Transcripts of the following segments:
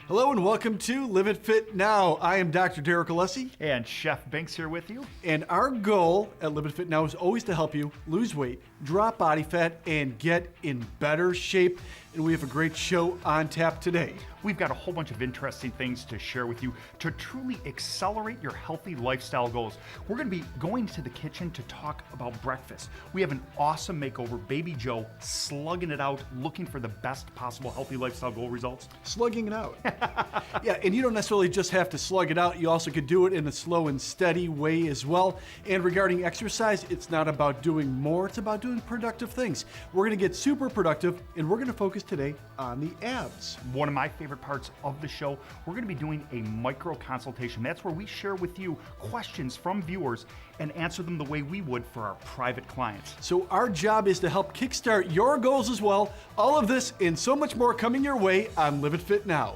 Hello and welcome to Live It Fit Now. I am Dr. Derek Alessi. And Chef Binks here with you. And our goal at Live It Fit Now is always to help you lose weight, drop body fat, and get in better shape. And we have a great show on tap today. We've got a whole bunch of interesting things to share with you to truly accelerate your healthy lifestyle goals. We're going to be going to the kitchen to talk about breakfast. We have an awesome makeover, Baby Joe, slugging it out, looking for the best possible healthy lifestyle goal results. Slugging it out. Yeah, and you don't necessarily just have to slug it out. You also could do it in a slow and steady way as well. And regarding exercise, it's not about doing more, it's about doing productive things. We're going to get super productive, and we're going to focus today on the abs. One of my favorite parts of the show, we're going to be doing a micro consultation. That's where we share with you questions from viewers and answer them the way we would for our private clients. So our job is to help kickstart your goals as well. All of this and so much more coming your way on Live It Fit Now.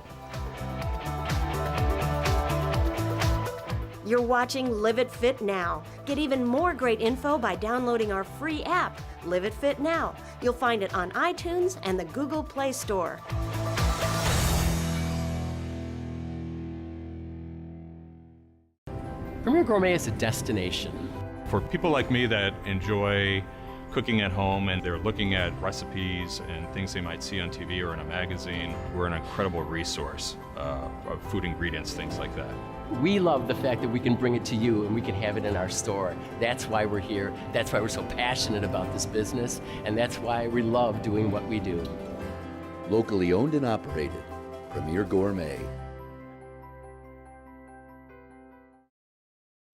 You're watching Live It Fit Now. Get even more great info by downloading our free app, Live It Fit Now. You'll find it on iTunes and the Google Play Store. Premier Gourmet is a destination. For people like me that enjoy cooking at home and they're looking at recipes and things they might see on TV or in a magazine, we're an incredible resource of food ingredients, things like that. We love the fact that we can bring it to you and we can have it in our store. That's why we're here. That's why we're so passionate about this business. And that's why we love doing what we do. Locally owned and operated, Premier Gourmet.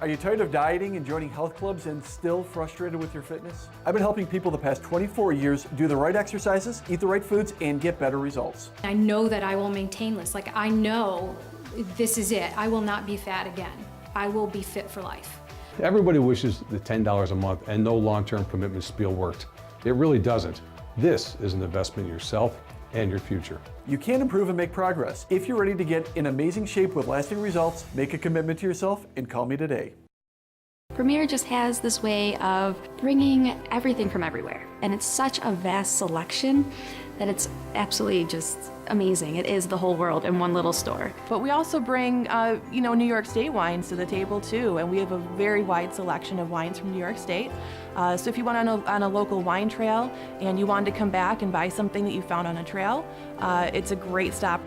Are you tired of dieting and joining health clubs and still frustrated with your fitness? I've been helping people the past 24 years do the right exercises, eat the right foods, and get better results. I know that I will maintain this. Like, I know this is it. I will not be fat again. I will be fit for life. Everybody wishes the $10 a month and no long-term commitment spiel worked. It really doesn't. This is an investment in yourself and your future. You can improve and make progress. If you're ready to get in amazing shape with lasting results, make a commitment to yourself and call me today. Premier just has this way of bringing everything from everywhere, and it's such a vast selection that it's absolutely just amazing. It is the whole world in one little store. But we also bring, New York State wines to the table too, and we have a very wide selection of wines from New York State. So if you went on a local wine trail and you wanted to come back and buy something that you found on a trail, it's a great stop.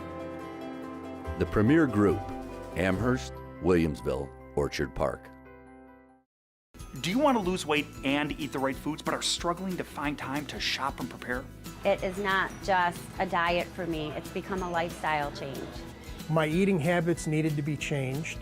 The Premier Group, Amherst, Williamsville, Orchard Park. Do you want to lose weight and eat the right foods, but are struggling to find time to shop and prepare? It is not just a diet for me, it's become a lifestyle change. My eating habits needed to be changed,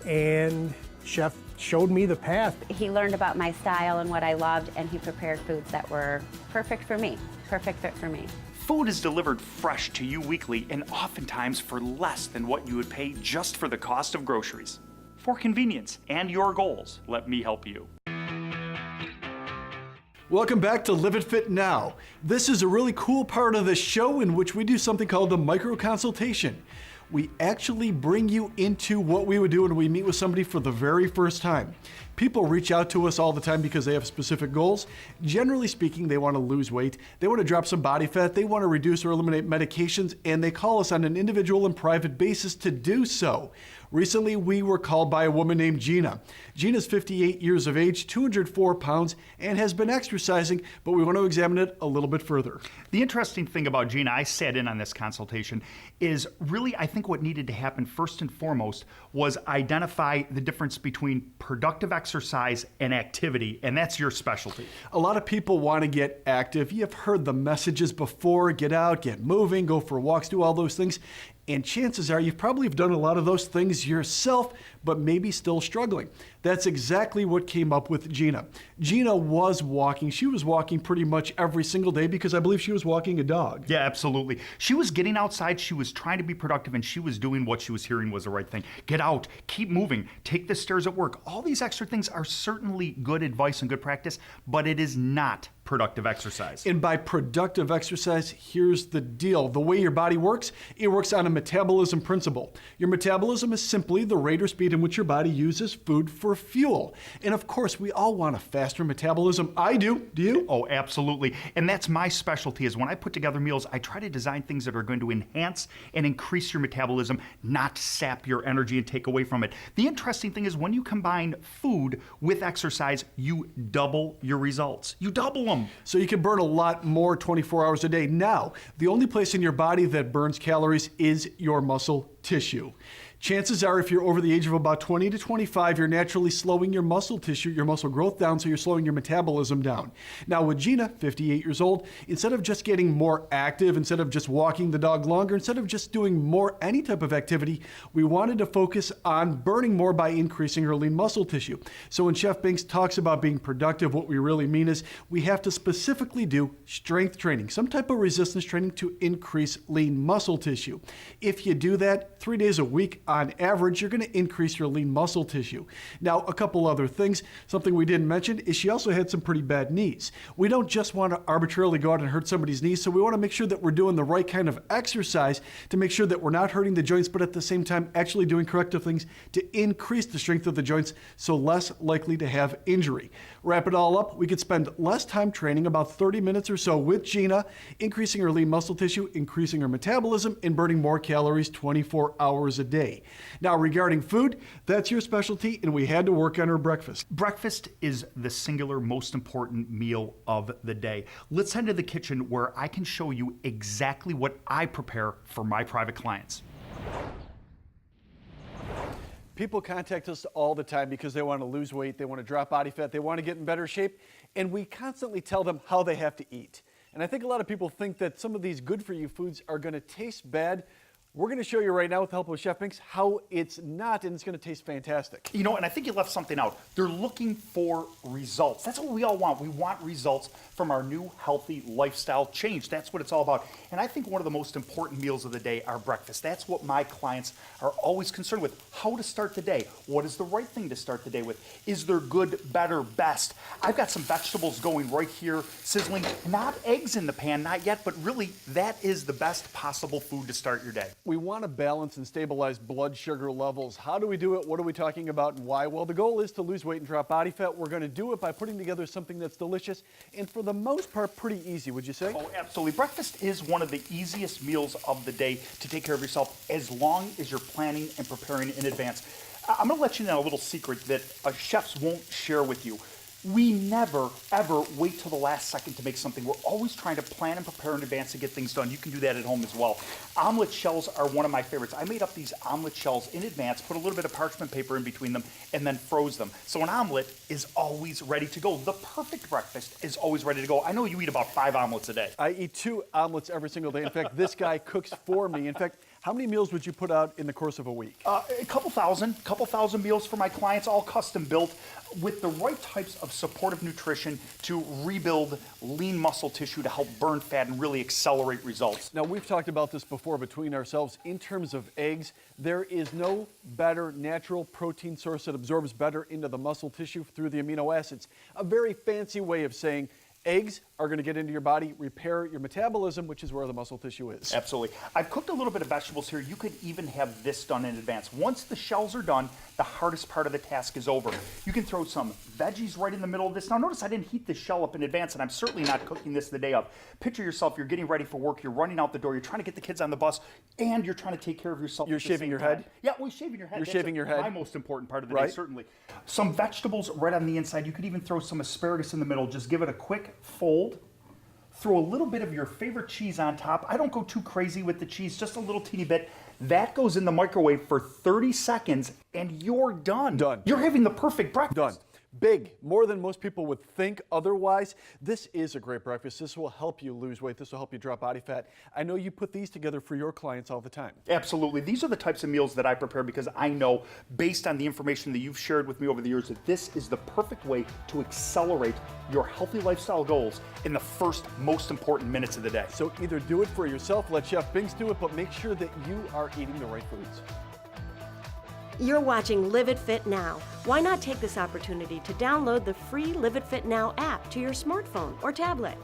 and Chef showed me the path. He learned about my style and what I loved, and he prepared foods that were perfect for me, perfect fit for me. Food is delivered fresh to you weekly and oftentimes for less than what you would pay just for the cost of groceries. For convenience and your goals, let me help you. Welcome back to Live It Fit Now. This is a really cool part of the show in which we do something called a micro consultation. We actually bring you into what we would do when we meet with somebody for the very first time. People reach out to us all the time because they have specific goals. Generally speaking, they want to lose weight, they want to drop some body fat, they want to reduce or eliminate medications, and they call us on an individual and private basis to do so. Recently, we were called by a woman named Gina. Gina's 58 years of age, 204 pounds, and has been exercising, but we want to examine it a little bit further. The interesting thing about Gina, I sat in on this consultation, is really I think what needed to happen first and foremost was identify the difference between productive exercise and activity, and that's your specialty. A lot of people want to get active. You've heard the messages before, get out, get moving, go for walks, do all those things. And chances are you've probably done a lot of those things yourself, but maybe still struggling. That's exactly what came up with Gina. Gina was walking. She was walking pretty much every single day because I believe she was walking a dog. Yeah, absolutely. She was getting outside. She was trying to be productive, and she was doing what she was hearing was the right thing. Get out, keep moving, take the stairs at work. All these extra things are certainly good advice and good practice, but it is not productive exercise. And by productive exercise, here's the deal. The way your body works, it works on a metabolism principle. Your metabolism is simply the rate or speed in which your body uses food for fuel. And of course, we all want a faster metabolism. I do. Do you? Oh, absolutely. And that's my specialty, is when I put together meals, I try to design things that are going to enhance and increase your metabolism, not sap your energy and take away from it. The interesting thing is when you combine food with exercise, you double your results. You double them. So you can burn a lot more 24 hours a day. Now, the only place in your body that burns calories is your muscle tissue. Chances are, if you're over the age of about 20 to 25, you're naturally slowing your muscle tissue, your muscle growth down, so you're slowing your metabolism down. Now with Gina, 58 years old, instead of just getting more active, instead of just walking the dog longer, instead of just doing more any type of activity, we wanted to focus on burning more by increasing her lean muscle tissue. So when Chef Binks talks about being productive, what we really mean is we have to specifically do strength training, some type of resistance training to increase lean muscle tissue. If you do that 3 days a week, on average, you're going to increase your lean muscle tissue. Now, a couple other things. Something we didn't mention is she also had some pretty bad knees. We don't just want to arbitrarily go out and hurt somebody's knees, so we want to make sure that we're doing the right kind of exercise to make sure that we're not hurting the joints, but at the same time actually doing corrective things to increase the strength of the joints, so less likely to have injury. Wrap it all up, we could spend less time training, about 30 minutes or so with Gina, increasing her lean muscle tissue, increasing her metabolism, and burning more calories 24 hours a day. Now, regarding food, that's your specialty, and we had to work on her breakfast. Breakfast is the singular most important meal of the day. Let's head to the kitchen where I can show you exactly what I prepare for my private clients. People contact us all the time because they want to lose weight, they want to drop body fat, they want to get in better shape, and we constantly tell them how they have to eat. And I think a lot of people think that some of these good-for-you foods are going to taste bad. We're going to show you right now with the help of Chef Binks how it's not, and it's going to taste fantastic. You know, and I think you left something out. They're looking for results. That's what we all want. We want results from our new healthy lifestyle change. That's what it's all about. And I think one of the most important meals of the day are breakfast. That's what my clients are always concerned with. How to start the day. What is the right thing to start the day with? Is there good, better, best? I've got some vegetables going right here, sizzling. Not eggs in the pan, not yet, but really that is the best possible food to start your day. We want to balance and stabilize blood sugar levels. How do we do it? What are we talking about and why? Well, the goal is to lose weight and drop body fat. We're going to do it by putting together something that's delicious and for the most part pretty easy, would you say? Oh, absolutely. Breakfast is one of the easiest meals of the day to take care of yourself as long as you're planning and preparing in advance. I'm going to let you know a little secret that chefs won't share with you. We never, ever wait till the last second to make something. We're always trying to plan and prepare in advance to get things done. You can do that at home as well. Omelet shells are one of my favorites. I made up these omelet shells in advance, put a little bit of parchment paper in between them, and then froze them. So an omelet is always ready to go. The perfect breakfast is always ready to go. I know you eat about 5 omelets a day. I eat 2 omelets every single day. In fact, this guy cooks for me. In fact, how many meals would you put out in the course of a week? A couple thousand meals for my clients, all custom built with the right types of supportive nutrition to rebuild lean muscle tissue to help burn fat and really accelerate results. Now, we've talked about this before between ourselves. In terms of eggs, there is no better natural protein source that absorbs better into the muscle tissue through the amino acids. A very fancy way of saying eggs are going to get into your body, repair your metabolism, which is where the muscle tissue is. Absolutely. I've cooked a little bit of vegetables here. You could even have this done in advance. Once the shells are done, the hardest part of the task is over. You can throw some veggies right in the middle of this. Now notice I didn't heat the shell up in advance, and I'm certainly not cooking this the day of. Picture yourself, you're getting ready for work, you're running out the door, you're trying to get the kids on the bus, and you're trying to take care of yourself. You're shaving your head? Yeah, well, shaving your head. You're shaving your head? My most important part of the day, certainly. Some vegetables right on the inside. You could even throw some asparagus in the middle. Just give it a quick fold. Throw a little bit of your favorite cheese on top. I don't go too crazy with the cheese, just a little teeny bit. That goes in the microwave for 30 seconds and you're done. Done. You're having the perfect breakfast. Done. Big, more than most people would think otherwise. This is a great breakfast. This will help you lose weight. This will help you drop body fat. I know you put these together for your clients all the time. Absolutely. These are the types of meals that I prepare because I know, based on the information that you've shared with me over the years, that this is the perfect way to accelerate your healthy lifestyle goals in the first most important minutes of the day. So either do it for yourself, let Chef Binks do it, but make sure that you are eating the right foods. You're watching Live It Fit Now. Why not take this opportunity to download the free Live It Fit Now app to your smartphone or tablet?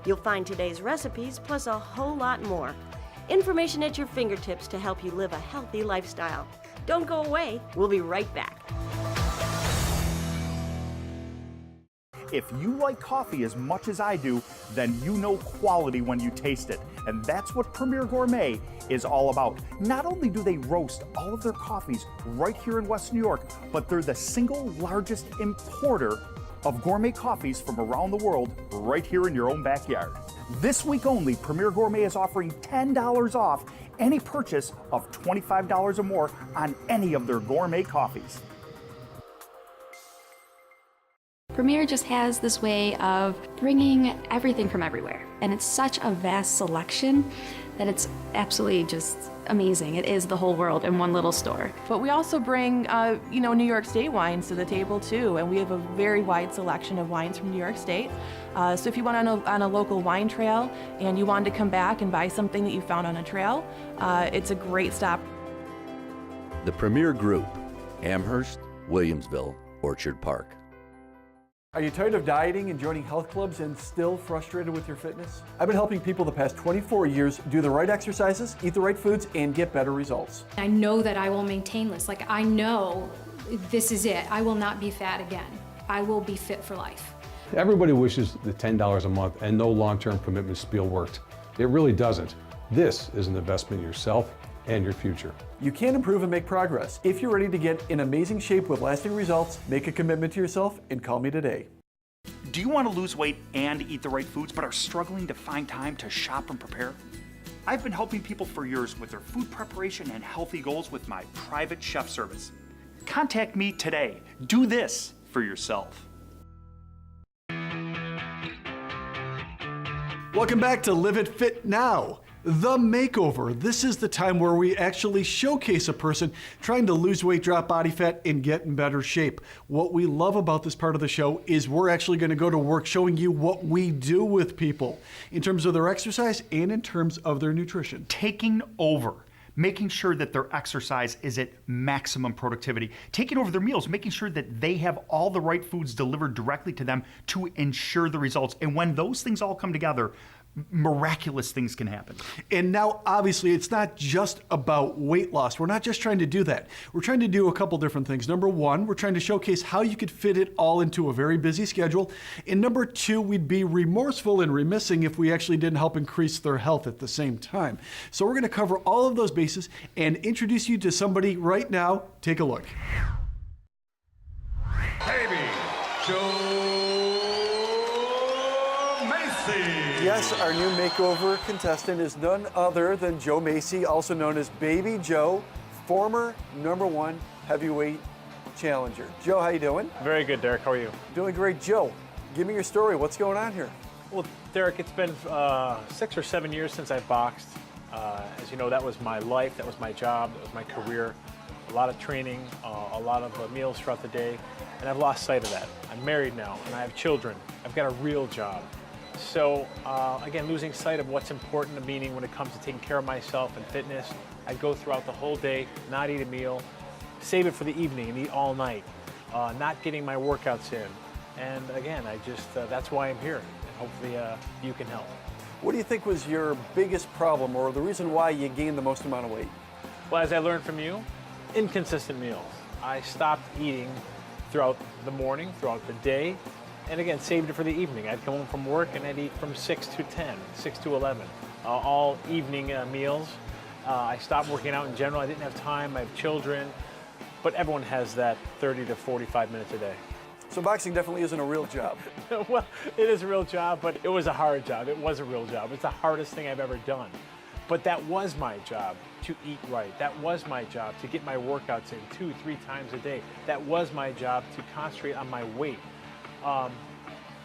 You'll find today's recipes plus a whole lot more. Information at your fingertips to help you live a healthy lifestyle. Don't go away. We'll be right back. If you like coffee as much as I do, then you know quality when you taste it. And that's what Premier Gourmet is all about. Not only do they roast all of their coffees right here in West New York, but they're the single largest importer of gourmet coffees from around the world right here in your own backyard. This week only, Premier Gourmet is offering $10 off any purchase of $25 or more on any of their gourmet coffees. Premier just has this way of bringing everything from everywhere, and it's such a vast selection that it's absolutely just amazing. It is the whole world in one little store. But we also bring, New York State wines to the table too, and we have a very wide selection of wines from New York State. So if you went on a local wine trail and you wanted to come back and buy something that you found on a trail, it's a great stop. The Premier Group, Amherst, Williamsville, Orchard Park. Are you tired of dieting and joining health clubs and still frustrated with your fitness? I've been helping people the past 24 years do the right exercises, eat the right foods, and get better results. I know that I will maintain this. Like, I know this is it. I will not be fat again. I will be fit for life. Everybody wishes the $10 a month and no long-term commitment spiel worked. It really doesn't. This is an investment in yourself and your future. You can improve and make progress. If you're ready to get in amazing shape with lasting results, make a commitment to yourself and call me today. Do you want to lose weight and eat the right foods, but are struggling to find time to shop and prepare? I've been helping people for years with their food preparation and healthy goals with my private chef service. Contact me today. Do this for yourself. Welcome back to Live It Fit Now, the makeover. This is the time where we actually showcase a person trying to lose weight, drop body fat, and get in better shape. What we love about this part of the show is we're actually going to go to work showing you what we do with people in terms of their exercise and in terms of their nutrition. Taking over. Making sure that their exercise is at maximum productivity, taking over their meals, making sure that they have all the right foods delivered directly to them to ensure the results. And when those things all come together, miraculous things can happen. And now, obviously, it's not just about weight loss. We're not just trying to do that. We're trying to do a couple different things. Number one, we're trying to showcase how you could fit it all into a very busy schedule. And number two, we'd be remorseful and remissing if we actually didn't help increase their health at the same time. So we're going to cover all of those bases and introduce you to somebody right now. Take a look. Baby Joe Macy. Yes, our new makeover contestant is none other than Joe Macy, also known as Baby Joe, former #1 heavyweight challenger. Joe, how you doing? Very good, Derek. How are you? Doing great. Joe, give me your story. What's going on here? Well, Derek, it's been 6 or 7 years since I boxed. As you know, that was my life, that was my job, that was my career. A lot of training, a lot of meals throughout the day, and I've lost sight of that. I'm married now, and I have children. I've got a real job. So again, losing sight of what's important to me when it comes to taking care of myself and fitness. I go throughout the whole day, not eat a meal, save it for the evening and eat all night, not getting my workouts in. And again, that's why I'm here. And hopefully you can help. What do you think was your biggest problem or the reason why you gained the most amount of weight? Well, as I learned from you, inconsistent meals. I stopped eating throughout the morning, throughout the day, and again, saved it for the evening. I'd come home from work and I'd eat from 6 to 10, 6 to 11, all evening meals. I stopped working out in general. I didn't have time. I have children, but everyone has that 30 to 45 minutes a day. So boxing definitely isn't a real job. Well, it is a real job, but it was a hard job. It was a real job. It's the hardest thing I've ever done. But that was my job, to eat right. That was my job, to get my workouts in 2-3 times a day. That was my job, to concentrate on my weight.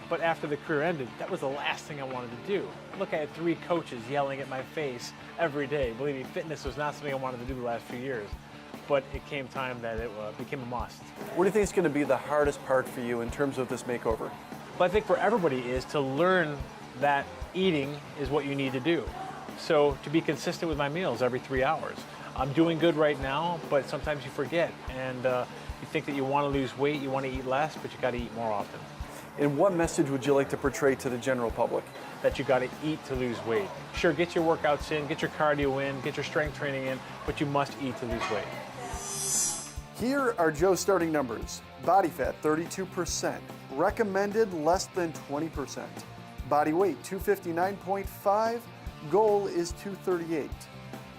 But after the career ended, that was the last thing I wanted to do. Look, I had 3 coaches yelling at my face every day. Believe me, fitness was not something I wanted to do the last few years. But it came time that it became a must. What do you think is going to be the hardest part for you in terms of this makeover? Well, I think for everybody is to learn that eating is what you need to do. So to be consistent with my meals every 3 hours. I'm doing good right now, but sometimes you forget, and you think that you want to lose weight, you want to eat less, but you got to eat more often. And what message would you like to portray to the general public? That you got to eat to lose weight. Sure, get your workouts in, get your cardio in, get your strength training in, but you must eat to lose weight. Here are Joe's starting numbers. Body fat, 32%. Recommended, less than 20%. Body weight, 259.5. Goal is 238.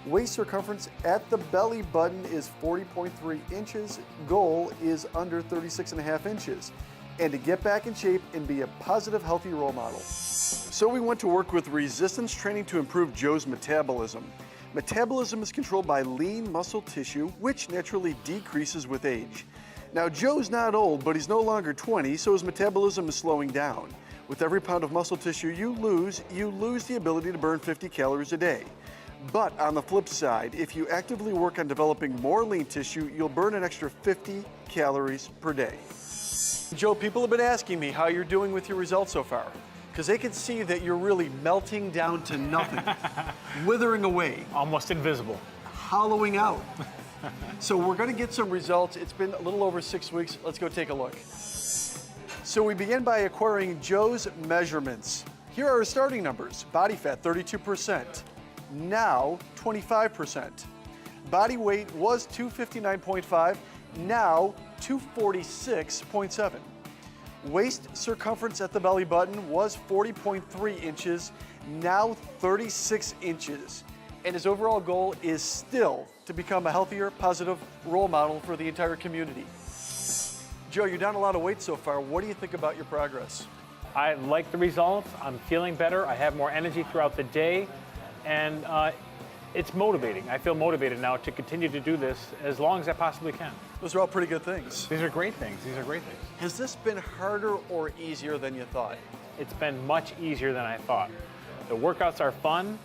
Waist circumference at the belly button is 40.3 inches. Goal is under 36.5 inches. And to get back in shape and be a positive, healthy role model. So we went to work with resistance training to improve Joe's metabolism. Metabolism is controlled by lean muscle tissue, which naturally decreases with age. Now, Joe's not old, but he's no longer 20, so his metabolism is slowing down. With every pound of muscle tissue you lose the ability to burn 50 calories a day. But on the flip side, if you actively work on developing more lean tissue, you'll burn an extra 50 calories per day. Joe, people have been asking me how you're doing with your results so far, because they can see that you're really melting down to nothing, withering away. Almost invisible. Hollowing out. So we're going to get some results. It's been a little over 6 weeks. Let's go take a look. So we begin by acquiring Joe's measurements. Here are his starting numbers. Body fat, 32%. Now, 25%. Body weight was 259.5. Now, 246.7. Waist circumference at the belly button was 40.3 inches, now 36 inches. And his overall goal is still to become a healthier, positive role model for the entire community. Joe, you're down a lot of weight so far. What do you think about your progress? I like the results. I'm feeling better. I have more energy throughout the day, and it's motivating. I feel motivated now to continue to do this as long as I possibly can. Those are all pretty good things. These are great things. These are great things. Has this been harder or easier than you thought? It's been much easier than I thought. The workouts are fun.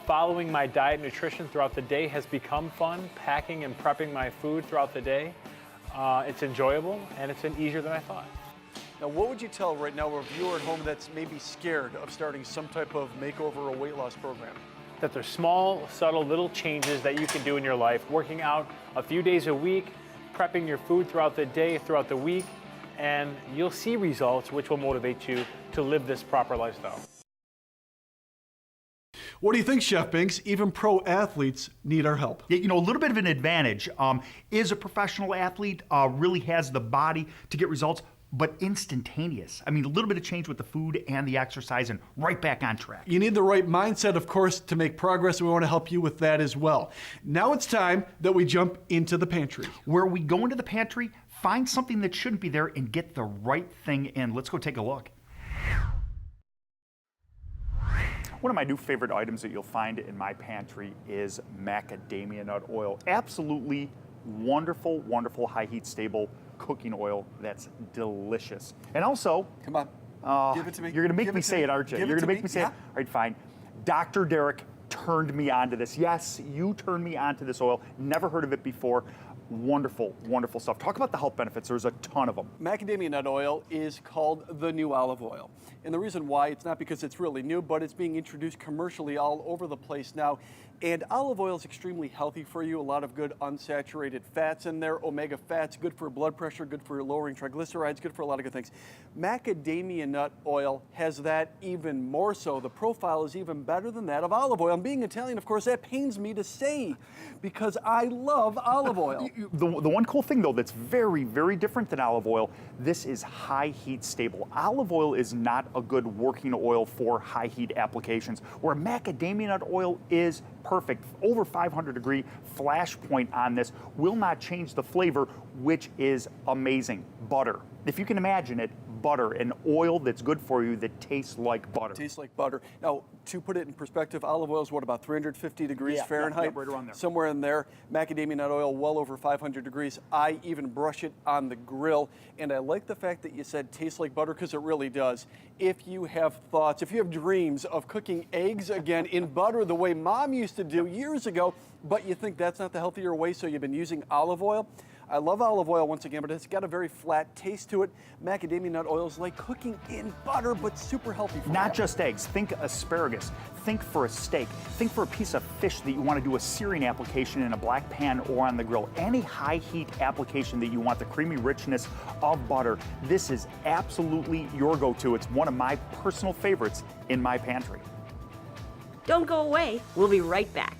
Following my diet and nutrition throughout the day has become fun. Packing and prepping my food throughout the day, it's enjoyable, and it's been easier than I thought. Now, what would you tell right now a viewer at home that's maybe scared of starting some type of makeover or weight loss program? That there's small, subtle, little changes that you can do in your life, working out a few days a week, prepping your food throughout the day, throughout the week, and you'll see results which will motivate you to live this proper lifestyle. What do you think, Chef Binks? Even pro athletes need our help. Yeah, you know, a little bit of an advantage is a professional athlete really has the body to get results, but instantaneous. I mean, a little bit of change with the food and the exercise and right back on track. You need the right mindset, of course, to make progress, and we want to help you with that as well. Now it's time that we jump into the pantry. Where we go into the pantry, find something that shouldn't be there, and get the right thing in. Let's go take a look. One of my new favorite items that you'll find in my pantry is macadamia nut oil. Absolutely wonderful, wonderful high heat stable cooking oil that's delicious. And also, come on, give it to me. You're gonna make me say it, aren't you? You're gonna make me say it. All right, fine. Dr. Derek turned me onto this. Yes, you turned me onto this oil. Never heard of it before. Wonderful, wonderful stuff. Talk about the health benefits. There's a ton of them. Macadamia nut oil is called the new olive oil. And the reason why, it's not because it's really new, but it's being introduced commercially all over the place now. And olive oil is extremely healthy for you. A lot of good unsaturated fats in there, omega fats, good for blood pressure, good for lowering triglycerides, good for a lot of good things. Macadamia nut oil has that even more so. The profile is even better than that of olive oil. And being Italian, of course, that pains me to say because I love olive oil. The one cool thing, though, that's very, very different than olive oil, this is high heat stable. Olive oil is not a good working oil for high heat applications, where macadamia nut oil is perfect. Over 500 degree flash point on this will not change the flavor, which is amazing. Butter. If you can imagine it, butter, an oil that's good for you that tastes like butter. Tastes like butter. Now, to put it in perspective, olive oil is what, about 350 degrees Fahrenheit? Yeah, right around there. Somewhere in there. Macadamia nut oil, well over 500 degrees. I even brush it on the grill. And I like the fact that you said tastes like butter, because it really does. If you have thoughts, if you have dreams of cooking eggs again in butter the way Mom used to do years ago, but you think that's not the healthier way, so you've been using olive oil, I love olive oil once again, but it's got a very flat taste to it. Macadamia nut oil is like cooking in butter, but super healthy for you. Not just eggs. Think asparagus. Think for a steak. Think for a piece of fish that you want to do a searing application in a black pan or on the grill. Any high heat application that you want the creamy richness of butter, this is absolutely your go-to. It's one of my personal favorites in my pantry. Don't go away. We'll be right back.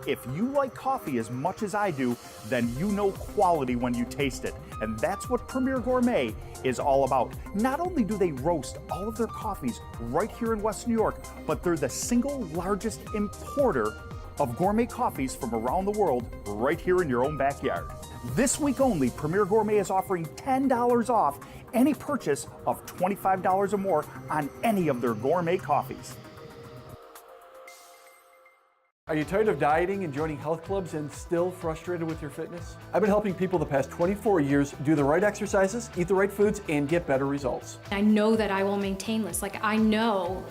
If you like coffee as much as I do, then you know quality when you taste it. And that's what Premier Gourmet is all about. Not only do they roast all of their coffees right here in West New York, but they're the single largest importer of gourmet coffees from around the world right here in your own backyard. This week only, Premier Gourmet is offering $10 off any purchase of $25 or more on any of their gourmet coffees. Are you tired of dieting and joining health clubs and still frustrated with your fitness? I've been helping people the past 24 years do the right exercises, eat the right foods, and get better results. I know that I will maintain this. Like, I know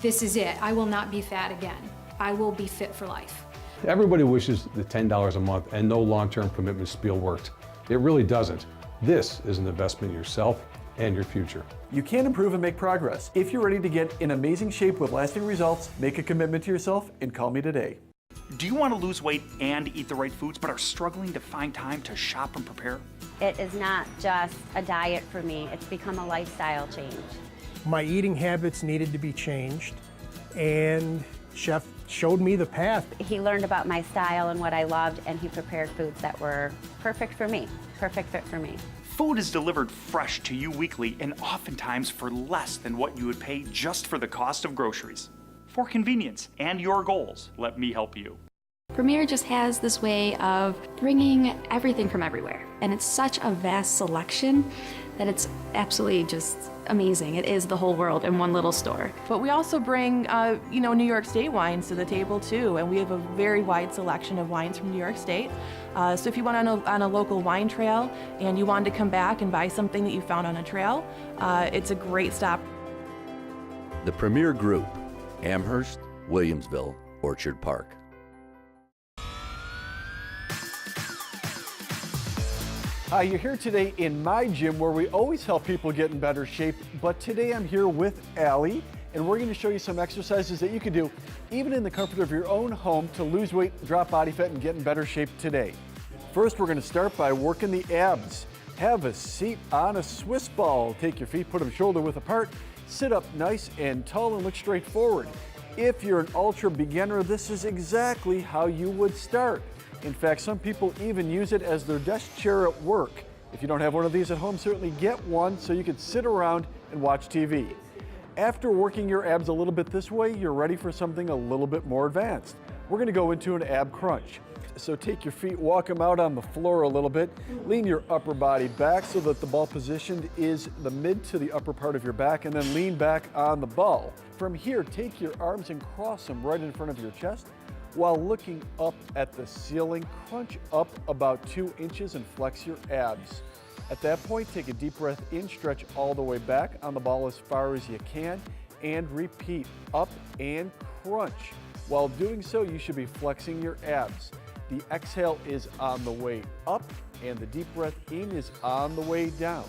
this is it. I will not be fat again. I will be fit for life. Everybody wishes the $10 a month and no long-term commitment spiel worked. It really doesn't. This is an investment in yourself and your future. You can improve and make progress. If you're ready to get in amazing shape with lasting results, make a commitment to yourself and call me today. Do you want to lose weight and eat the right foods, but are struggling to find time to shop and prepare? It is not just a diet for me, it's become a lifestyle change. My eating habits needed to be changed, and Chef showed me the path. He learned about my style and what I loved, and he prepared foods that were perfect for me, perfect fit for me. Food is delivered fresh to you weekly and oftentimes for less than what you would pay just for the cost of groceries. For convenience and your goals, let me help you. Premier just has this way of bringing everything from everywhere, and it's such a vast selection that it's absolutely just amazing. It is the whole world in one little store. But we also bring, New York State wines to the table too, and we have a very wide selection of wines from New York State. So if you went on a local wine trail and you wanted to come back and buy something that you found on a trail, it's a great stop. The Premier Group, Amherst, Williamsville, Orchard Park. Hi, you're here today in my gym where we always help people get in better shape, but today I'm here with Allie, and we're going to show you some exercises that you can do even in the comfort of your own home to lose weight, drop body fat, and get in better shape today. First, we're going to start by working the abs. Have a seat on a Swiss ball. Take your feet, put them shoulder width apart, sit up nice and tall and look straight forward. If you're an ultra beginner, this is exactly how you would start. In fact, some people even use it as their desk chair at work. If you don't have one of these at home, certainly get one so you can sit around and watch TV. After working your abs a little bit this way, you're ready for something a little bit more advanced. We're going to go into an ab crunch. So take your feet, walk them out on the floor a little bit, lean your upper body back so that the ball positioned is the mid to the upper part of your back, and then lean back on the ball. From here, take your arms and cross them right in front of your chest. While looking up at the ceiling, crunch up about 2 inches and flex your abs. At that point, take a deep breath in, stretch all the way back on the ball as far as you can, and repeat up and crunch. While doing so, you should be flexing your abs. The exhale is on the way up, and the deep breath in is on the way down.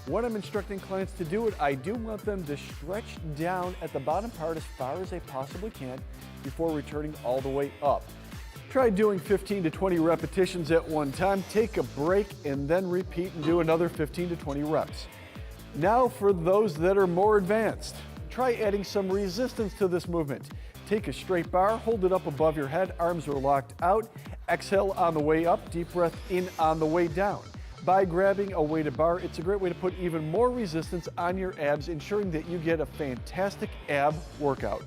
When I'm instructing clients to do it, I do want them to stretch down at the bottom part as far as they possibly can before returning all the way up. Try doing 15 to 20 repetitions at one time, take a break, and then repeat and do another 15 to 20 reps. Now for those that are more advanced, try adding some resistance to this movement. Take a straight bar, hold it up above your head, arms are locked out, exhale on the way up, deep breath in on the way down. By grabbing a weighted bar, it's a great way to put even more resistance on your abs, ensuring that you get a fantastic ab workout.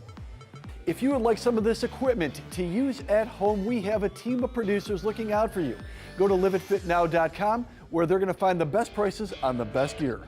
If you would like some of this equipment to use at home, we have a team of producers looking out for you. Go to liveitfitnow.com where they're going to find the best prices on the best gear.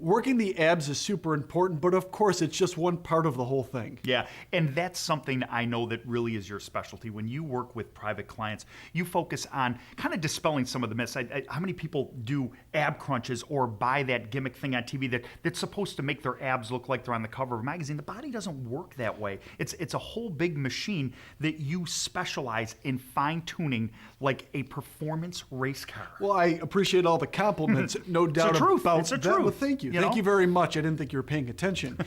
Working the abs is super important, but of course it's just one part of the whole thing. Yeah, and that's something I know that really is your specialty. When you work with private clients, you focus on kind of dispelling some of the myths. How many people do ab crunches or buy that gimmick thing on TV that's supposed to make their abs look like they're on the cover of a magazine? The body doesn't work that way. It's a whole big machine that you specialize in fine-tuning like a performance race car. Well, I appreciate all the compliments. No doubt about it's the that. truth. Well, thank you. You Thank know? you very much. I didn't think you were paying attention.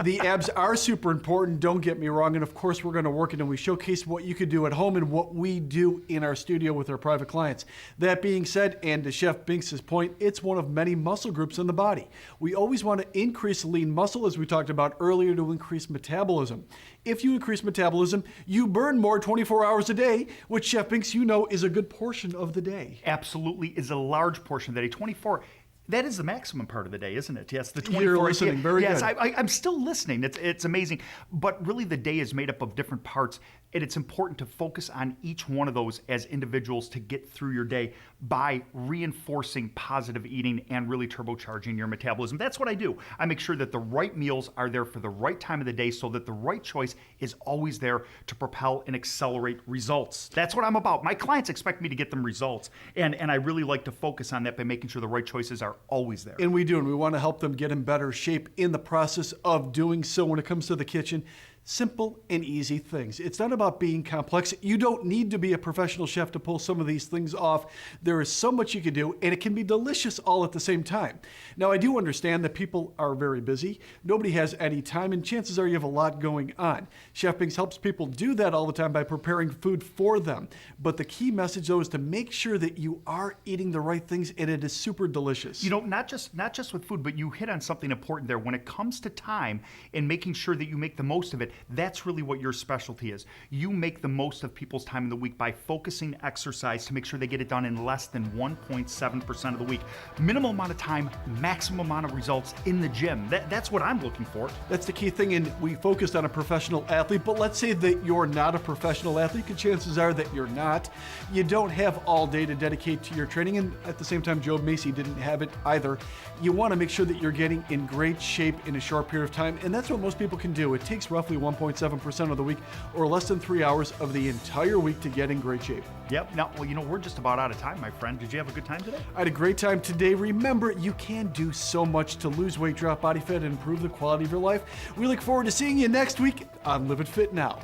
The abs are super important, don't get me wrong. And of course, we're going to work it and we showcase what you could do at home and what we do in our studio with our private clients. That being said, and to Chef Binks' point, it's one of many muscle groups in the body. We always want to increase lean muscle, as we talked about earlier, to increase metabolism. If you increase metabolism, you burn more 24 hours a day, which Chef Binks, you know, is a good portion of the day. Absolutely is a large portion of the day. 24. That is the maximum part of the day, isn't it? Yes, the 24. You're listening. Very yes, good. I'm still listening. It's amazing. But really, the day is made up of different parts, and it's important to focus on each one of those as individuals to get through your day by reinforcing positive eating and really turbocharging your metabolism. That's what I do. I make sure that the right meals are there for the right time of the day so that the right choice is always there to propel and accelerate results. That's what I'm about. My clients expect me to get them results, and I really like to focus on that by making sure the right choices are always there. And we do, and we want to help them get in better shape in the process of doing so when it comes to the kitchen. Simple and easy things. It's not about being complex. You don't need to be a professional chef to pull some of these things off. There is so much you can do, and it can be delicious all at the same time. Now, I do understand that people are very busy. Nobody has any time, and chances are you have a lot going on. Chef Binks helps people do that all the time by preparing food for them. But the key message, though, is to make sure that you are eating the right things, and it is super delicious. You know, not just with food, but you hit on something important there. When it comes to time and making sure that you make the most of it, that's really what your specialty is. You make the most of people's time in the week by focusing exercise to make sure they get it done in less than 1.7% of the week. Minimal amount of time, maximum amount of results in the gym. That's what I'm looking for. That's the key thing, and we focused on a professional athlete, but let's say that you're not a professional athlete, because chances are that you're not. You don't have all day to dedicate to your training, and at the same time, Joe Macy didn't have it either. You want to make sure that you're getting in great shape in a short period of time, and that's what most people can do. It takes roughly 1.7% of the week, or less than 3 hours of the entire week to get in great shape. Yep. Now, well, you know, we're just about out of time, my friend. Did you have a good time today? I had a great time today. Remember, you can do so much to lose weight, drop body fat, and improve the quality of your life. We look forward to seeing you next week on Live It Fit Now.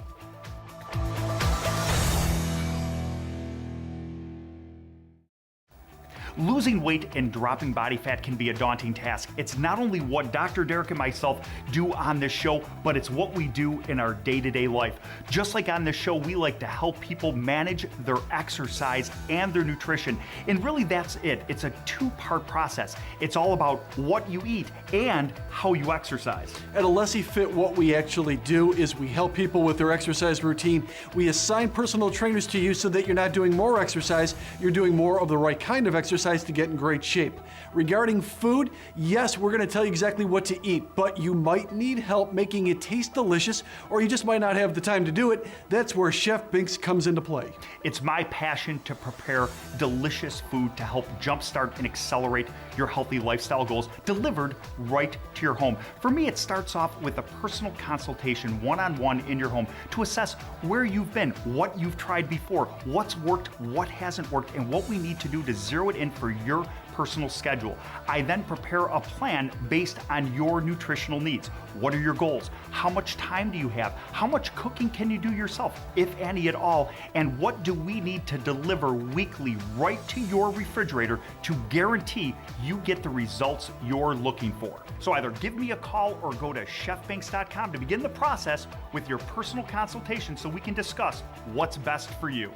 Losing weight and dropping body fat can be a daunting task. It's not only what Dr. Derek and myself do on this show, but it's what we do in our day-to-day life. Just like on this show, we like to help people manage their exercise and their nutrition. And really, that's it. It's a two-part process. It's all about what you eat and how you exercise. At Alessi Fit, what we actually do is we help people with their exercise routine. We assign personal trainers to you so that you're not doing more exercise, you're doing more of the right kind of exercise to get in great shape. Regarding food, yes, we're going to tell you exactly what to eat, but you might need help making it taste delicious, or you just might not have the time to do it. That's where Chef Binks comes into play. It's my passion to prepare delicious food to help jumpstart and accelerate your healthy lifestyle goals delivered right to your home. For me, it starts off with a personal consultation one-on-one in your home to assess where you've been, what you've tried before, what's worked, what hasn't worked, and what we need to do to zero it in for your personal schedule. I then prepare a plan based on your nutritional needs. What are your goals? How much time do you have? How much cooking can you do yourself, if any at all? And what do we need to deliver weekly right to your refrigerator to guarantee you get the results you're looking for? So either give me a call or go to chefbinks.com to begin the process with your personal consultation so we can discuss what's best for you.